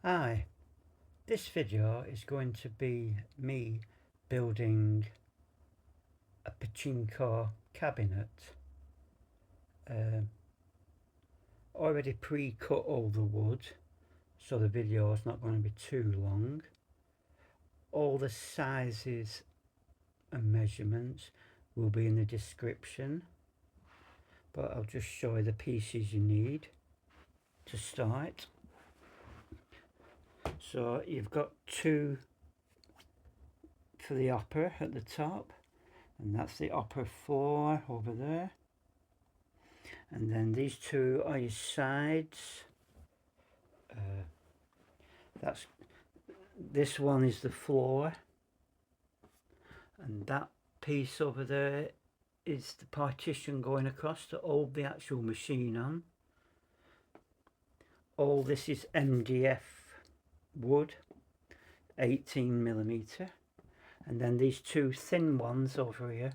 Hi, this video is going to be me building a pachinko cabinet. Already pre-cut all the wood, so the video is not going to be too long. All the sizes and measurements will be in the description, but I'll just show you the pieces you need to start. So you've got two for the upper at the top, and that's the upper floor over there, and then these two are your sides. This one is the floor, and that piece over there is the partition going across to hold the actual machine on. All this is MDF wood, 18mm, and then these two thin ones over here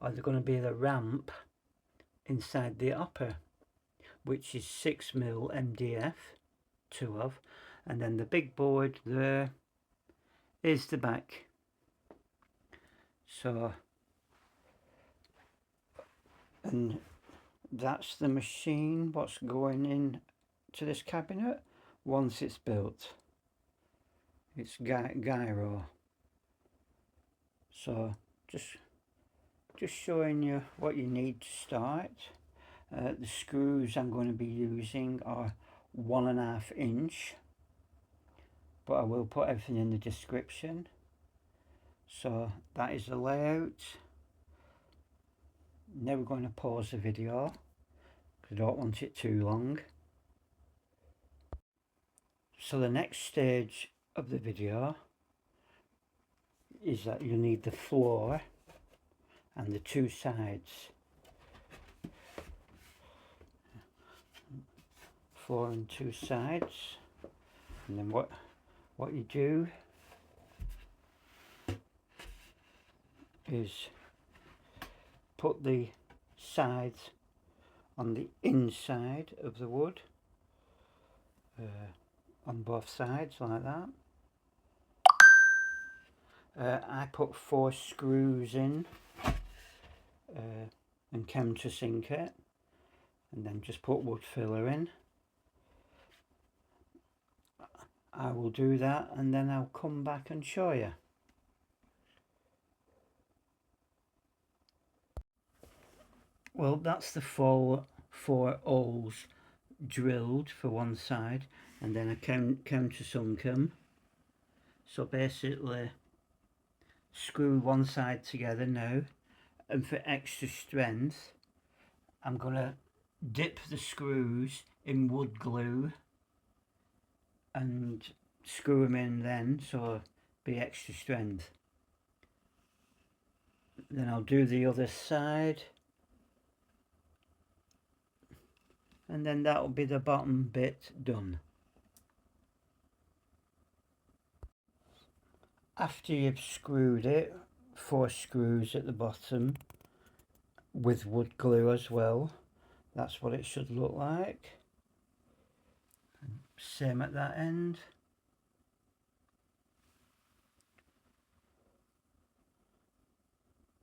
are going to be the ramp inside the upper, which is 6mm MDF, two of, and then the big board there is the back. So, and that's the machine, what's going in to this cabinet once it's built. It's gyro. So just showing you what you need to start. The screws I'm going to be using are 1.5 inch, but I will put everything in the description. So that is the layout. Never going to pause the video because I don't want it too long. So the next stage of the video is that you'll need the floor and the two sides. Floor and two sides, and then what you do is put the sides on the inside of the wood, on both sides like that. I put 4 screws in and countersink it, and then just put wood filler in. I will do that and then I'll come back and show you. Well, that's the 4 holes drilled for one side, and then I countersunk them. So basically screw one side together now, and for extra strength I'm going to dip the screws in wood glue and screw them in then, so be extra strength. Then I'll do the other side, and then that'll be the bottom bit done. After you've screwed it, 4 screws at the bottom with wood glue as well, that's what it should look like. Same at that end.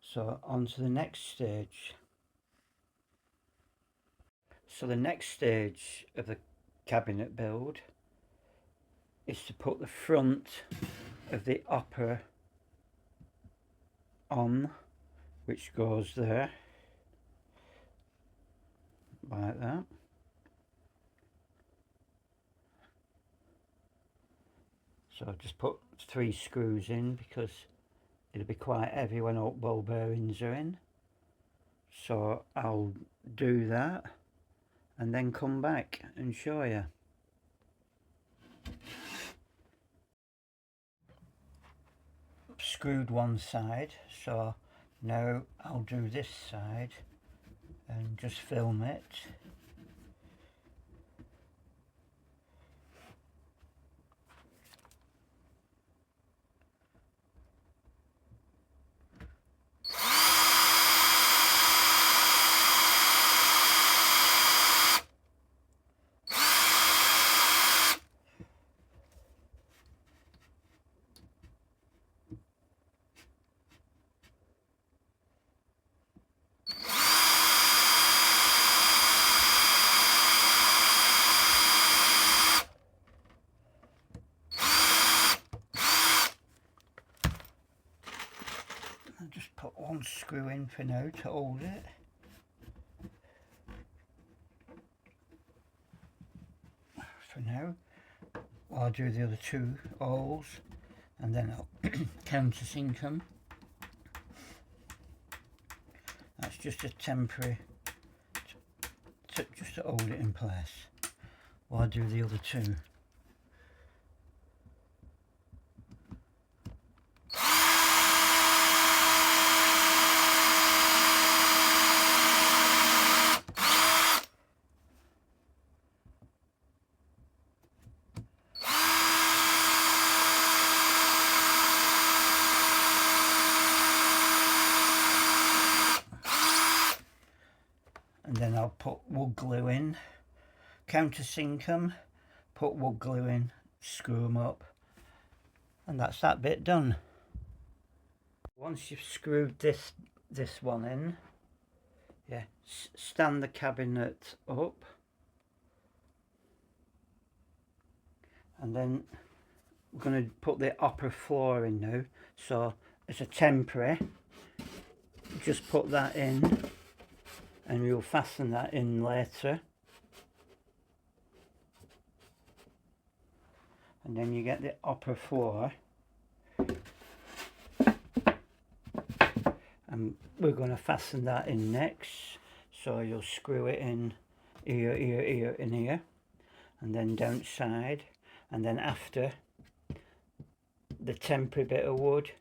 So on to the next stage. So the next stage of the cabinet build is to put the front of the upper on, which goes there like that. So I've just put 3 screws in because it'll be quite heavy when all ball bearings are in. So I'll do that and then come back and show you. Screwed one side, so now I'll do this side and just film it. one screw in for now to hold it. For now, I'll do the other 2 holes and then I'll countersink them. That's just a temporary, just to hold it in place while I do the other 2. And then I'll put wood glue in, countersink them, put wood glue in, screw them up, and that's that bit done. Once you've screwed this one in, yeah, stand the cabinet up, and then we're going to put the upper floor in now. So it's a temporary, just put that in and you'll fasten that in later, and then you get the upper floor, and we're going to fasten that in next. So you'll screw it in here, here, here and here, and then down side, and then after the temporary bit of wood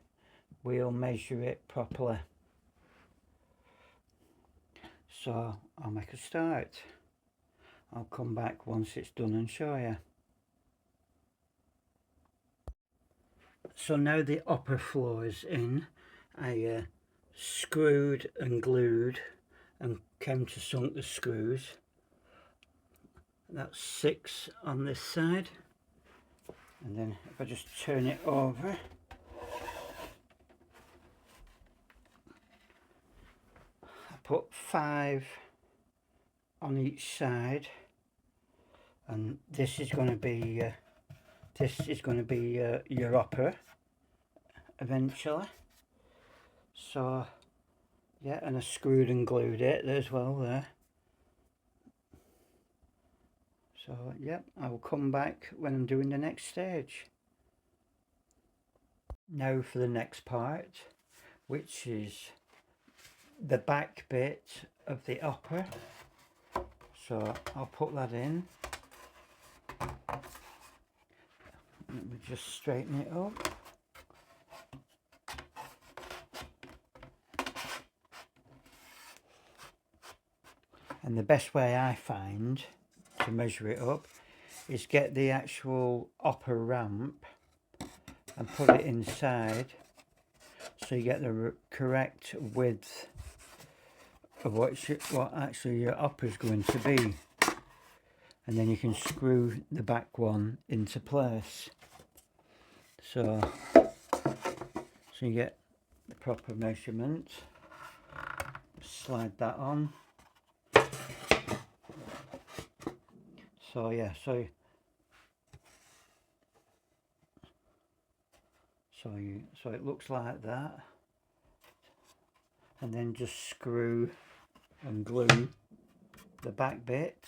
we'll measure it properly. So I'll make a start. I'll come back once it's done and show you. So now the upper floor is in, I screwed and glued and countersunk the screws. That's 6 on this side, and then if I just turn it over, I put 5 on each side, and this is going to be your upper eventually. So yeah, and I screwed and glued it as well there. So yep, I will come back when I'm doing the next stage. Now for the next part, which is the back bit of the upper. So I'll put that in. Let me just straighten it up. And the best way I find to measure it up is get the actual upper ramp and put it inside, so you get the correct width of what actually your upper is going to be, and then you can screw the back one into place. So you get the proper measurement. Slide that on. So yeah, so it looks like that, and then just screw and glue the back bit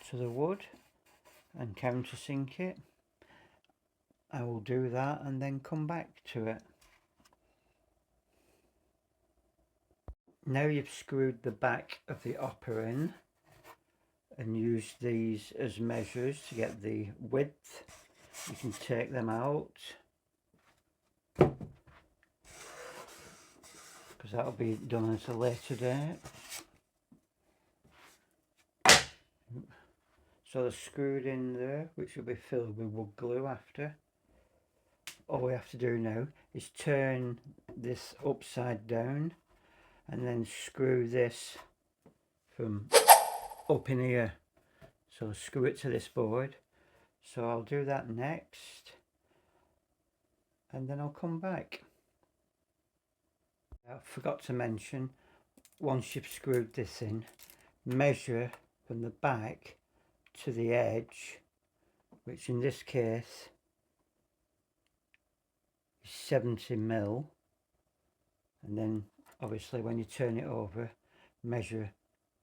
to the wood and countersink it. I will do that and then come back to it. Now you've screwed the back of the upper in and use these as measures to get the width, you can take them out, because that'll be done at a later date. So they're screwed in there, which will be filled with wood glue after. All we have to do now is turn this upside down and then screw this from up in here. So screw it to this board. So I'll do that next, and then I'll come back. I forgot to mention, once you've screwed this in, measure from the back to the edge, which in this case is 70 mil, and then obviously when you turn it over, measure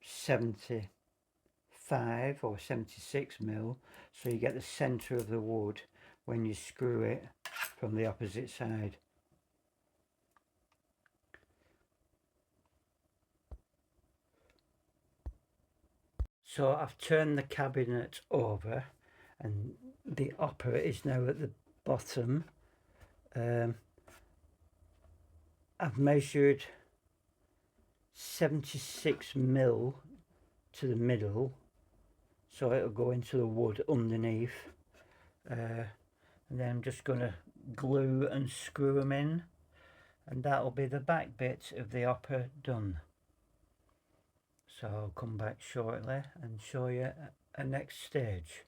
75 or 76 mil, so you get the centre of the wood when you screw it from the opposite side. So I've turned the cabinet over and the upper is now at the bottom. I've measured 76 mil to the middle, so it'll go into the wood underneath. And then I'm just going to glue and screw them in, and that'll be the back bit of the upper done. So I'll come back shortly and show you a next stage.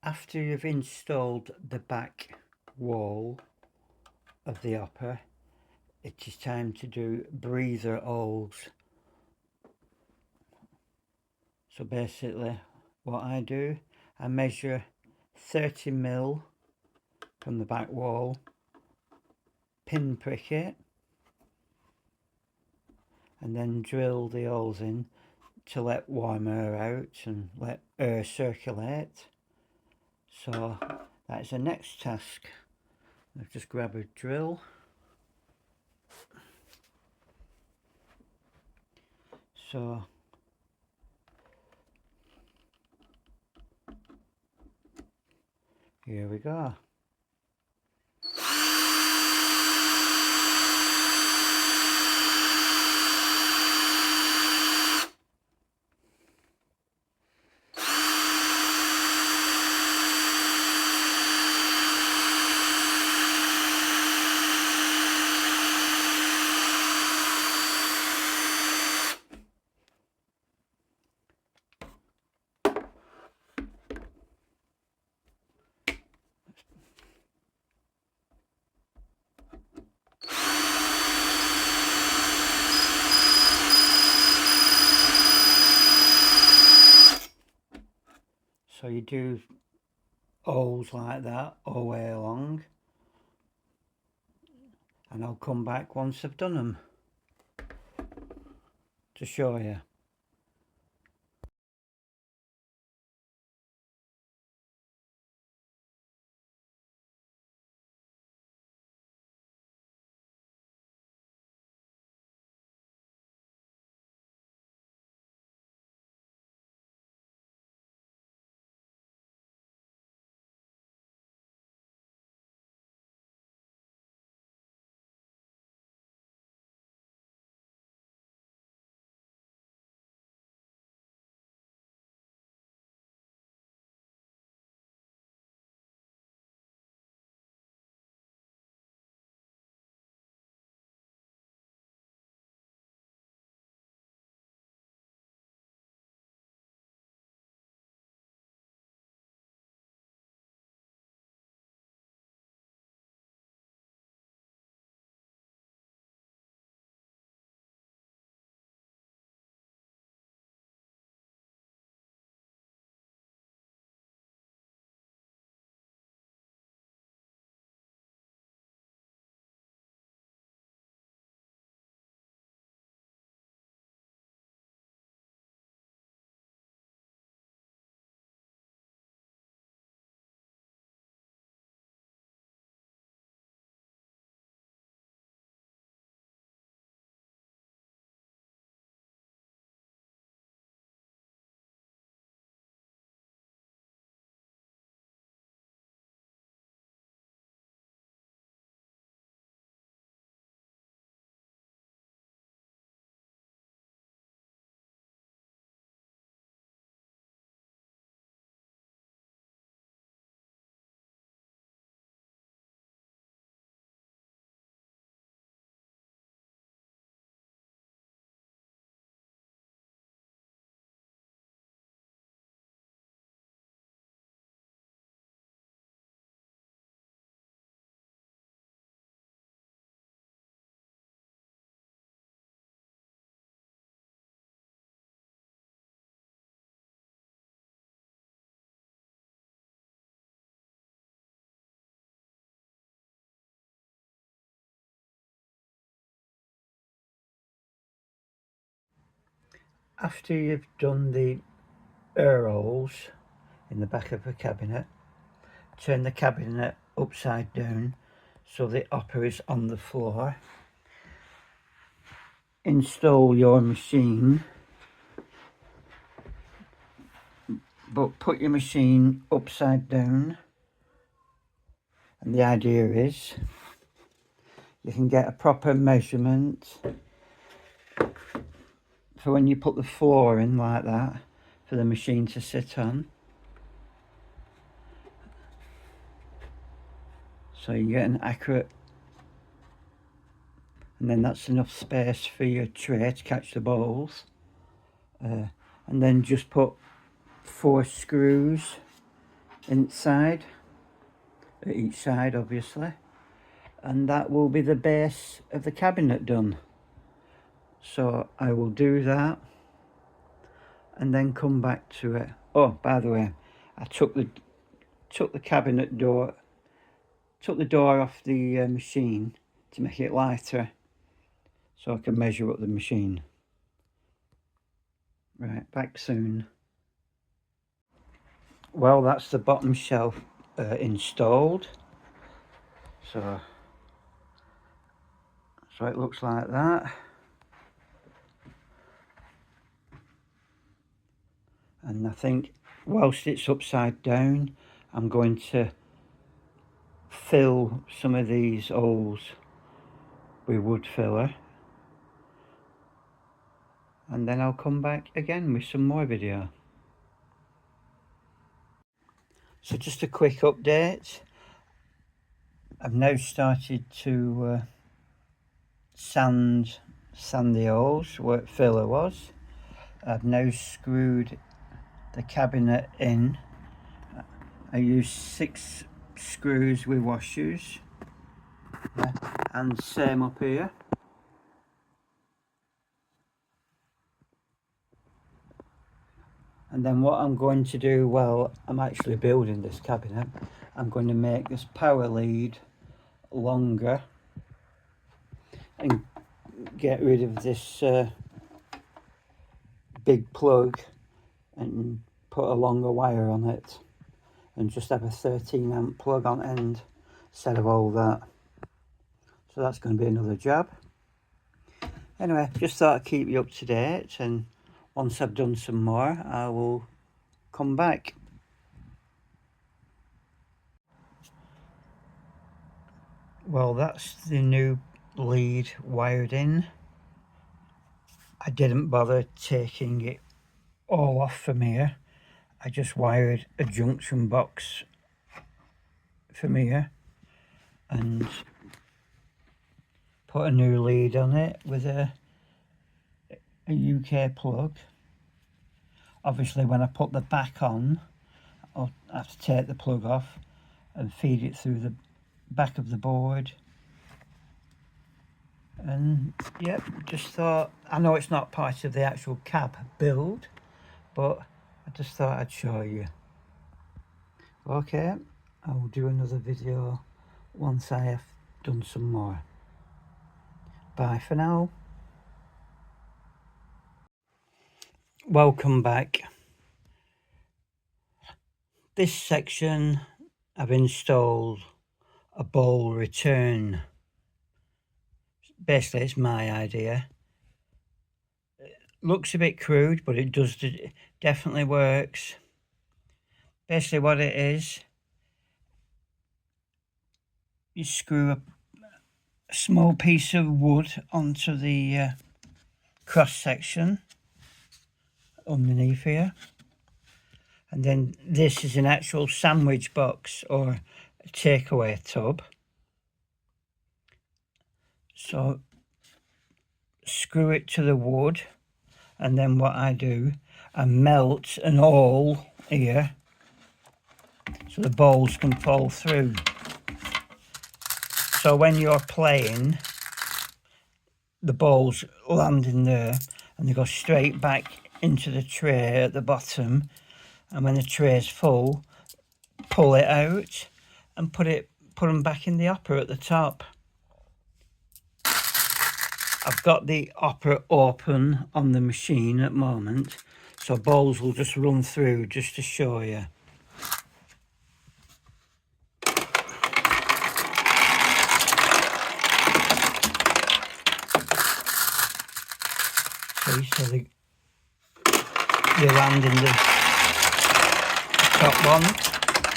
After you've installed the back wall of the upper, it is time to do breather holes. So basically what I do, I measure 30 mil from the back wall, pin prick it, and then drill the holes in to let warm air out and let air circulate. So that's the next task. I'll just grab a drill. So here we go. So you do holes like that all the way along, and I'll come back once I've done them to show you. after you've done the air holes in the back of the cabinet, turn the cabinet upside down so the upper is on the floor. Install your machine, but put your machine upside down, and the idea is you can get a proper measurement for when you put the floor in like that for the machine to sit on. So you get an accurate, and then that's enough space for your tray to catch the balls. And then just put 4 screws inside, at each side obviously, and that will be the base of the cabinet done. So I will do that and then come back to it. Oh, by the way, I took the cabinet door, took the door off the machine to make it lighter so I can measure up the machine. Right, back soon. Well, that's the bottom shelf installed. So it looks like that. And I think whilst it's upside down, I'm going to fill some of these holes with wood filler, and then I'll come back again with some more video. So just a quick update. I've now started to sand the holes where filler was. I've now screwed the cabinet in. I used 6 screws with washers, and same up here. And then what I'm going to do, well, I'm actually building this cabinet, I'm going to make this power lead longer and get rid of this big plug and put a longer wire on it, and just have a 13 amp plug on end instead of all that. So that's going to be another job. Anyway, just thought I'd keep you up to date, and once I've done some more I will come back. Well, that's the new lead wired in. I didn't bother taking it all off from here. I just wired a junction box from here and put a new lead on it with a UK plug. Obviously when I put the back on, I'll have to take the plug off and feed it through the back of the board. And yep, just thought, I know it's not part of the actual cab build, but I just thought I'd show you. Okay, I will do another video once I have done some more. Bye for now. Welcome back. This section I've installed a ball return. Basically it's my idea. It looks a bit crude, but it definitely works. Basically what it is, you screw a small piece of wood onto the cross section underneath here, and then this is an actual sandwich box or a takeaway tub. So screw it to the wood, and then what I do, I melt an hole here so the balls can fall through. So when you're playing, the balls land in there and they go straight back into the tray at the bottom, and when the tray is full, pull it out and put them back in the hopper at the top. I've got the hopper open on the machine at the moment, so balls will just run through just to show you. See, so they land in the top one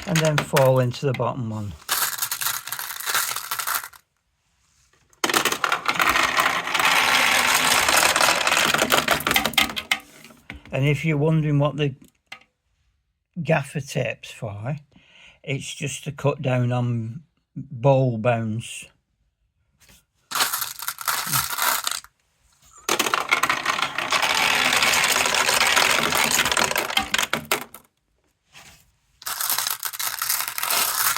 and then fall into the bottom one. And if you're wondering what the gaffer tape's for, it's just to cut down on ball bounce.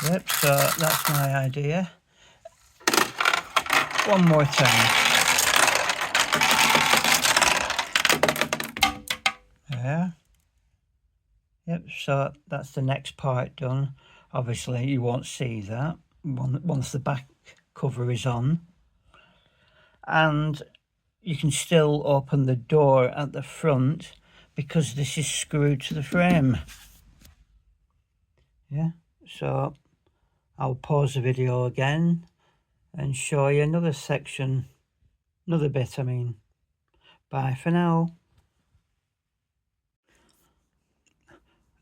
Yep, so that's my idea. One more time. Yeah. Yep, so that's the next part done. Obviously you won't see that once the back cover is on. And you can still open the door at the front because this is screwed to the frame. Yeah, so I'll pause the video again and show you another section, another bit I mean. Bye for now.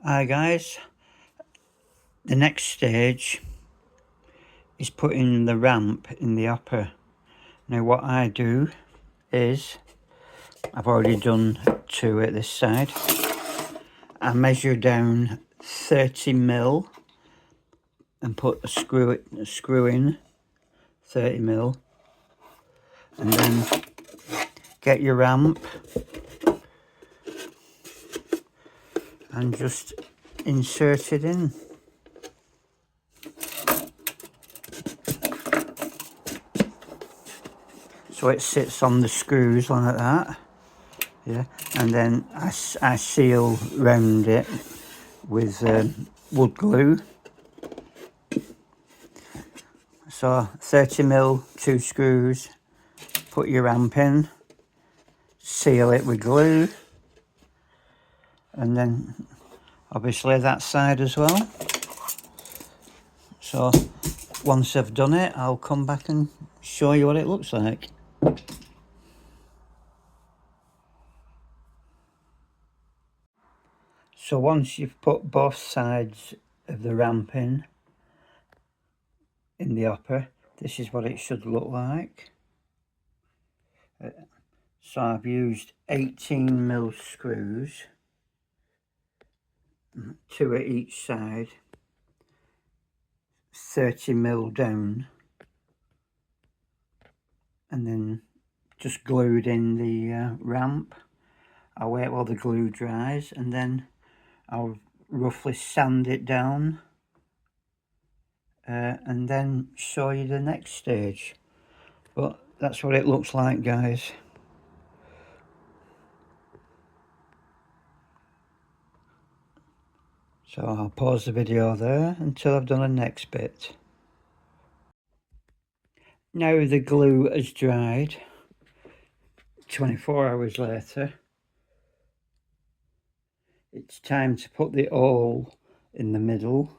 Hi guys, the next stage is putting the ramp in the hopper. Now what I do is, I've already done 2 at this side. I measure down 30mm and put a screw in 30mm, and then get your ramp and just insert it in. So it sits on the screws like that, yeah, and then I seal round it with wood glue. So 30mm, 2 screws, put your ramp in, seal it with glue, and then obviously that side as well. So once I've done it, I'll come back and show you what it looks like. So once you've put both sides of the ramp in the hopper, this is what it should look like. So I've used 18mm screws, 2 at each side, 30mm down, and then just glued in the ramp. I'll wait while the glue dries and then I'll roughly sand it down and then show you the next stage. But that's what it looks like, guys. So I'll pause the video there until I've done the next bit. Now the glue has dried, 24 hours later, it's time to put the awl in the middle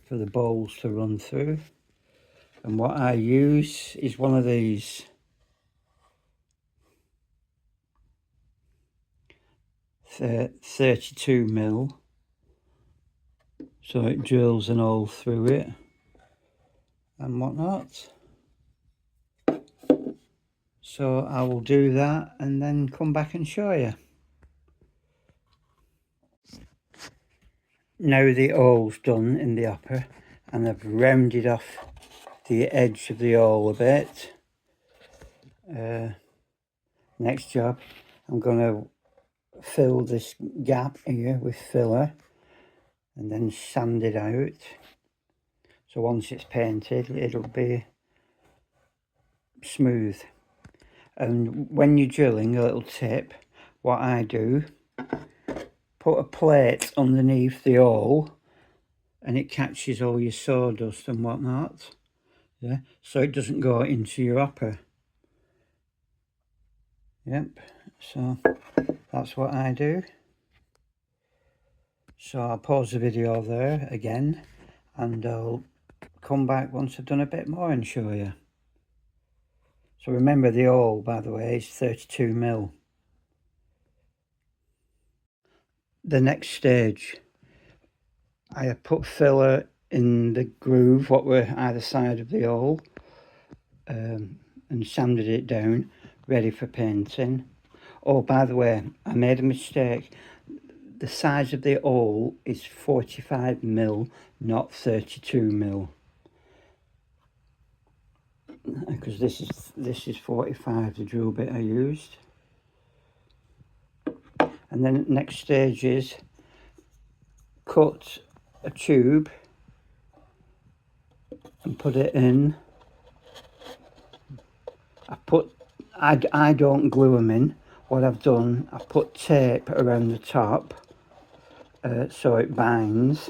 for the balls to run through. And what I use is one of these 32mm, so it drills an hole through it and whatnot. So I will do that and then come back and show you. Now the hole done in the hopper, and I've rounded off the edge of the hole a bit. Next job, I'm going to fill this gap here with filler and then sand it out. So once it's painted, it'll be smooth. And when you're drilling, a little tip, what I do, put a plate underneath the hole and it catches all your sawdust and whatnot, yeah, so it doesn't go into your hopper. Yep, so that's what I do. So I'll pause the video there again, and I'll come back once I've done a bit more and show you. So remember, the awl, by the way, is 32mm. The next stage, I have put filler in the groove what were either side of the awl, and sanded it down, ready for painting. Oh, by the way, I made a mistake. The size of the awl is 45mm, not 32mm. Because this is 45, the drill bit I used. And then next stage is cut a tube and put it in. I don't glue them in. What I've done, I've put tape around the top so it binds,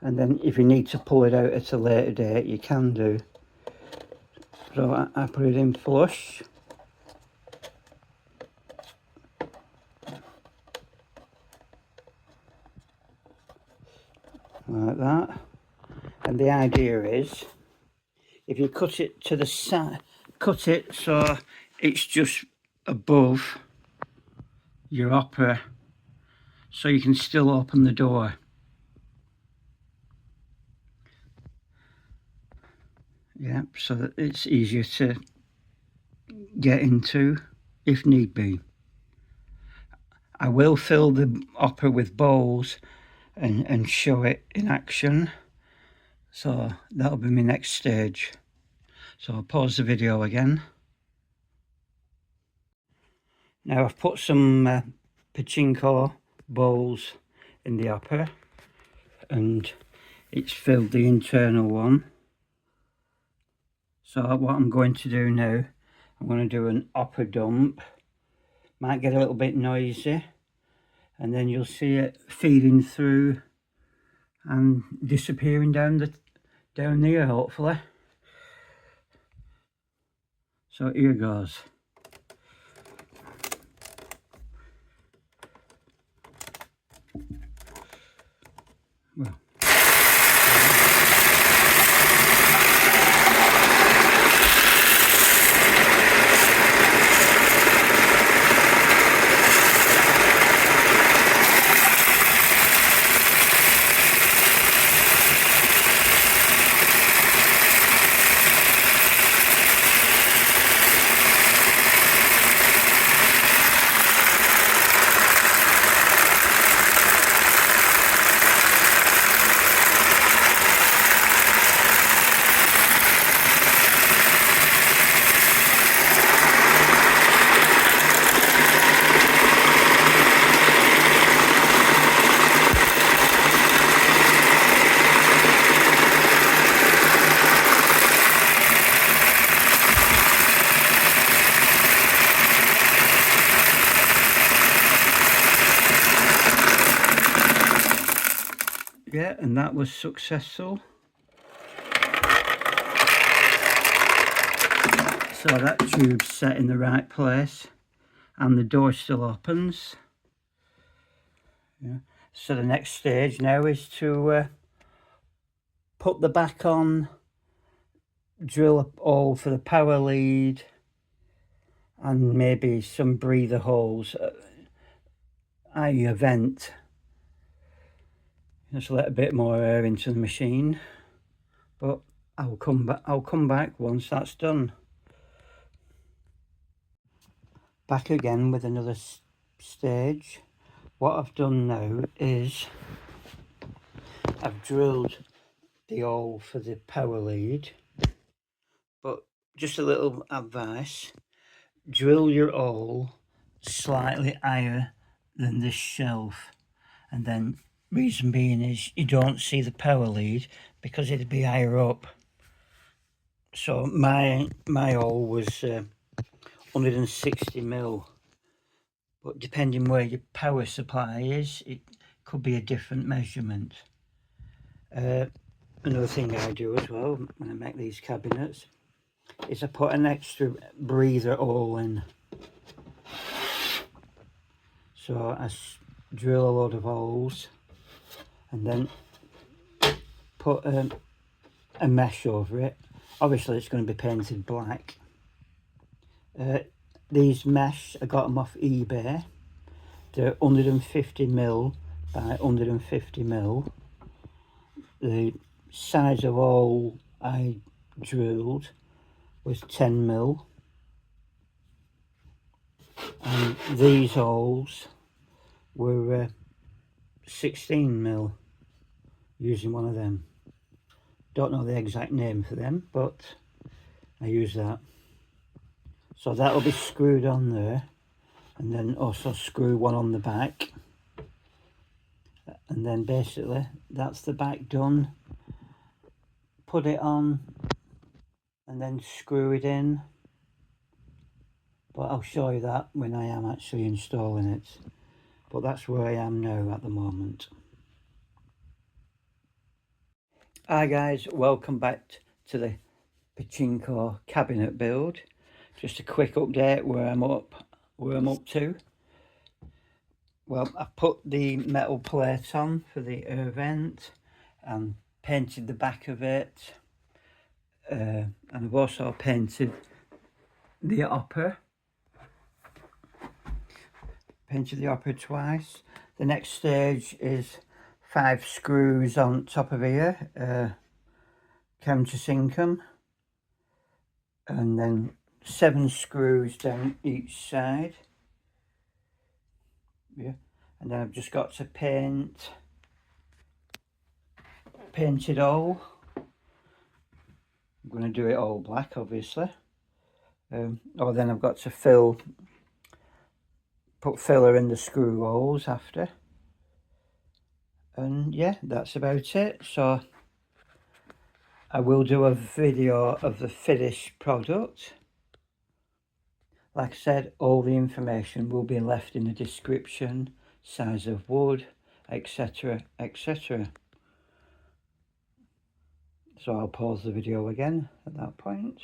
and then if you need to pull it out at a later date, you can do. So I put it in flush. Like that. And the idea is, if you cut it to the side, cut it so it's just above your upper, so you can still open the door. Yeah, so that it's easier to get into if need be. I will fill the upper with bowls and show it in action. So that'll be my next stage. So I'll pause the video again. Now I've put some pachinko bowls in the upper, and it's filled the internal one. So what I'm going to do now, I'm going to do an upper dump. Might get a little bit noisy, and then you'll see it feeding through and disappearing down there, hopefully. So here goes. Well. Yeah, and that was successful. So that tube's set in the right place and the door still opens. Yeah. So the next stage now is to put the back on, drill a hole for the power lead, and maybe some breather holes, i.e. a vent. Just let a bit more air into the machine, but I'll come back once that's done. Back again with another stage. What I've done now is I've drilled the hole for the power lead, but just a little advice: drill your hole slightly higher than this shelf, and then reason being is you don't see the power lead because it'd be higher up. So my hole was 160mm, but depending where your power supply is, it could be a different measurement. Another thing I do as well when I make these cabinets is I put an extra breather hole in. So I drill a load of holes and then put a mesh over it. Obviously it's going to be painted black. These mesh, I got them off eBay. They're 150mm by 150mm. The size of hole I drilled was 10mm. And these holes were 16mm, using one of them. Don't know the exact name for them, but I use that. So that'll be screwed on there, and then also screw one on the back. And then basically that's the back done. Put it on and then screw it in. But I'll show you that when I am actually installing it. But that's where I am now at the moment. Hi guys, welcome back to the Pachinko cabinet build. Just a quick update where I'm up to. Well, I put the metal plate on for the air vent and painted the back of it, and I've also painted the upper. Painted the upper twice. The next stage is 5 screws on top of here, countersink them, and then 7 screws down each side. Yeah, and then I've just got to paint it all. I'm going to do it all black, obviously. Or then I've got to put filler in the screw holes after. And yeah, that's about it. So I will do a video of the finished product. Like I said, all the information will be left in the description, size of wood, etc, etc. So I'll pause the video again at that point.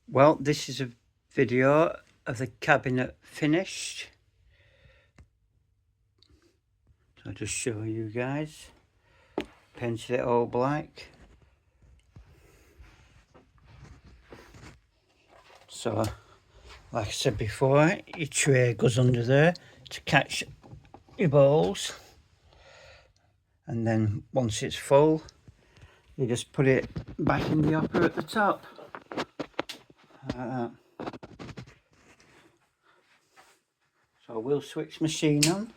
Well, this is a video of the cabinet finished. So I'll just show you guys. Painted it all black. So, like I said before, your tray goes under there to catch your balls. And then once it's full, you just put it back in the upper at the top. Like that. So we'll switch machine on.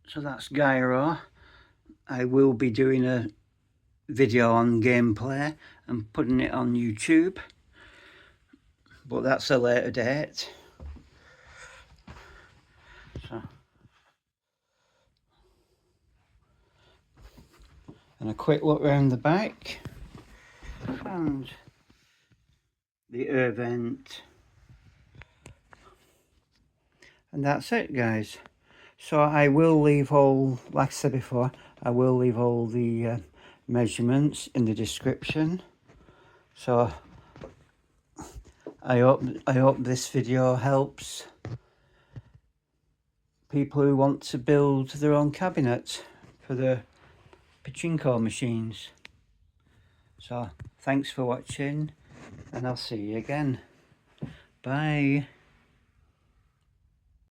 So that's gyro. I will be doing a video on gameplay and putting it on YouTube, but that's a later date. So, and a quick look around the back, and the air vent, and that's it guys. So I will leave all, like I said before, I will leave all the measurements in the description. So I hope this video helps people who want to build their own cabinet for their Pachinko machines. So thanks for watching, and I'll see you again. Bye.